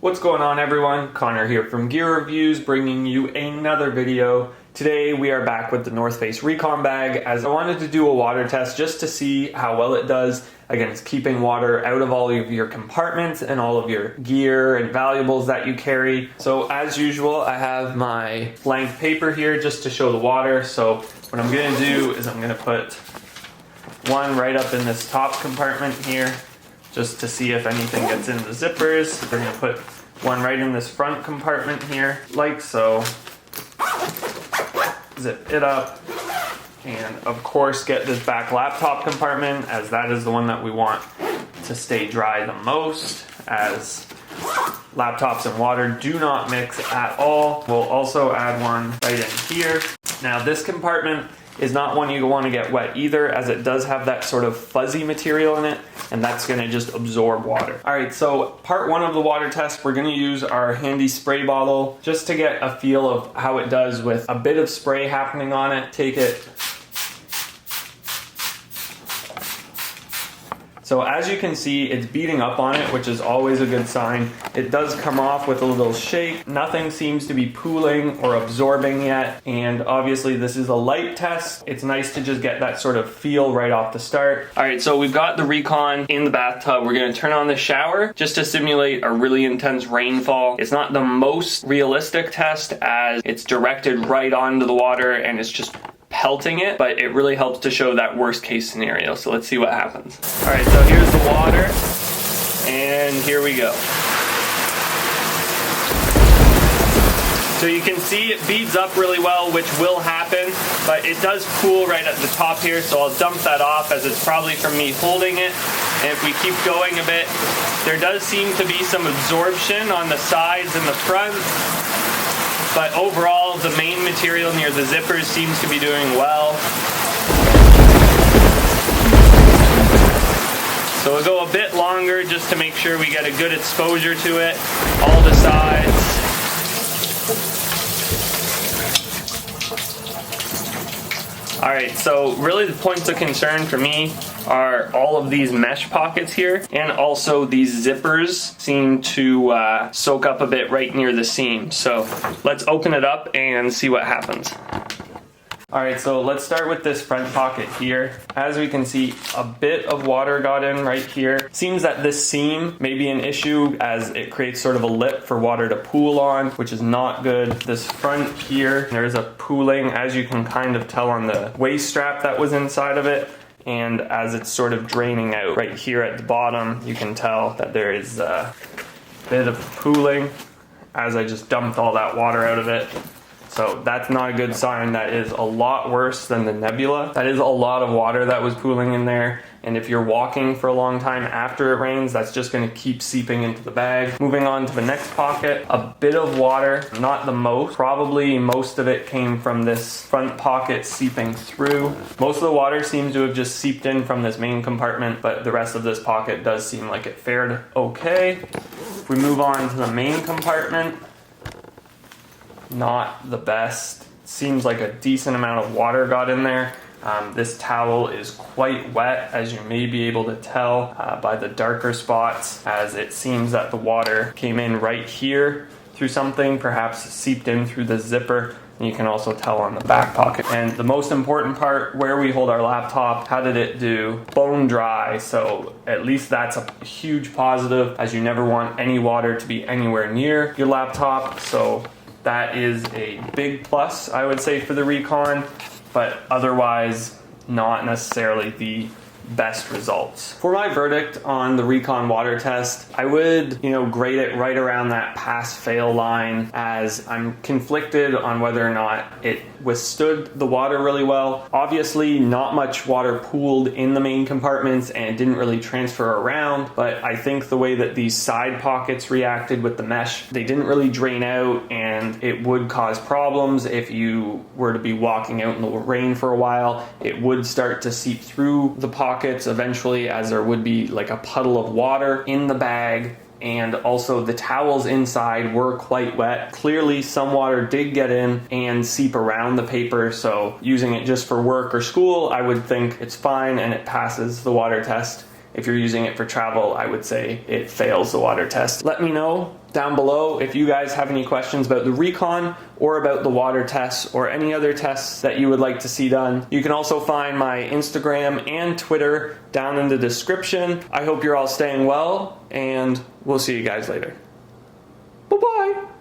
What's going on, everyone? Connor here from Gear Reviews, bringing you another video. Today we are back with the North Face Recon bag, as I wanted to do a water test just to see how well it does against keeping water out of all of your compartments and all of your gear and valuables that you carry. So as usual, I have my blank paper here just to show the water. So what I'm gonna do is I'm gonna put one right up in this top compartment here, just to see if anything gets in the zippers. We're gonna put one right in this front compartment here, like so. Zip it up, and of course get this back laptop compartment, as that is the one that we want to stay dry the most, as laptops and water do not mix at all. We'll also add one right in here. Now this compartment is not one you want to get wet either, as it does have that sort of fuzzy material in it, and that's going to just absorb water. Alright, so part one of the water test, we're going to use our handy spray bottle just to get a feel of how it does with a bit of spray happening on it. Take it. So as you can see, it's beating up on it, which is always a good sign. It does come off with a little shake. Nothing seems to be pooling or absorbing yet. And obviously this is a light test. It's nice to just get that sort of feel right off the start. All right, so we've got the Recon in the bathtub. We're gonna turn on the shower just to simulate a really intense rainfall. It's not the most realistic test, as it's directed right onto the water and it's just pelting it, but it really helps to show that worst case scenario. So let's see what happens. All right, so here's the water, and here we go. So you can see it beads up really well, which will happen, but it does cool right at the top here, so I'll dump that off, as it's probably from me holding it. And if we keep going a bit, there does seem to be some absorption on the sides and the front. But overall, the main material near the zippers seems to be doing well. So we'll go a bit longer just to make sure we get a good exposure to it, all the sides. Alright, so really the points of concern for me are all of these mesh pockets here, and also these zippers seem to soak up a bit right near the seam. So let's open it up and see what happens. Alright, so let's start with this front pocket here. As we can see, a bit of water got in right here. Seems that this seam may be an issue, as it creates sort of a lip for water to pool on, which is not good. This front here, there's a pooling, as you can kind of tell on the waist strap that was inside of it. And as it's sort of draining out right here at the bottom, you can tell that there is a bit of pooling as I just dumped all that water out of it. So that's not a good sign. That is a lot worse than the Nebula. That is a lot of water that was pooling in there. And if you're walking for a long time after it rains, that's just going to keep seeping into the bag. Moving on to the next pocket, a bit of water, not the most. Probably most of it came from this front pocket seeping through. Most of the water seems to have just seeped in from this main compartment, but the rest of this pocket does seem like it fared okay. If we move on to the main compartment, not the best. Seems like a decent amount of water got in there. This towel is quite wet, as you may be able to tell by the darker spots, as it seems that the water came in right here through something, perhaps seeped in through the zipper. And you can also tell on the back pocket. And the most important part, where we hold our laptop, how did it do? Bone dry, so at least that's a huge positive, as you never want any water to be anywhere near your laptop. So that is a big plus, I would say, for the Recon, but otherwise not necessarily the best results. For my verdict on the Recon water test, I would, grade it right around that pass-fail line, as I'm conflicted on whether or not it withstood the water really well. Obviously, not much water pooled in the main compartments and didn't really transfer around, but I think the way that these side pockets reacted with the mesh, they didn't really drain out, and it would cause problems if you were to be walking out in the rain for a while. It would start to seep through the pockets eventually, as there would be like a puddle of water in the bag. And also the towels inside were quite wet. Clearly some water did get in and seep around the paper, so using it just for work or school, I would think it's fine and it passes the water test. if you're using it for travel, I would say it fails the water test. Let me know down below if you guys have any questions about the Recon or about the water tests or any other tests that you would like to see done. You can also find my Instagram and Twitter down in the description. I hope you're all staying well, and we'll see you guys later. Bye-bye.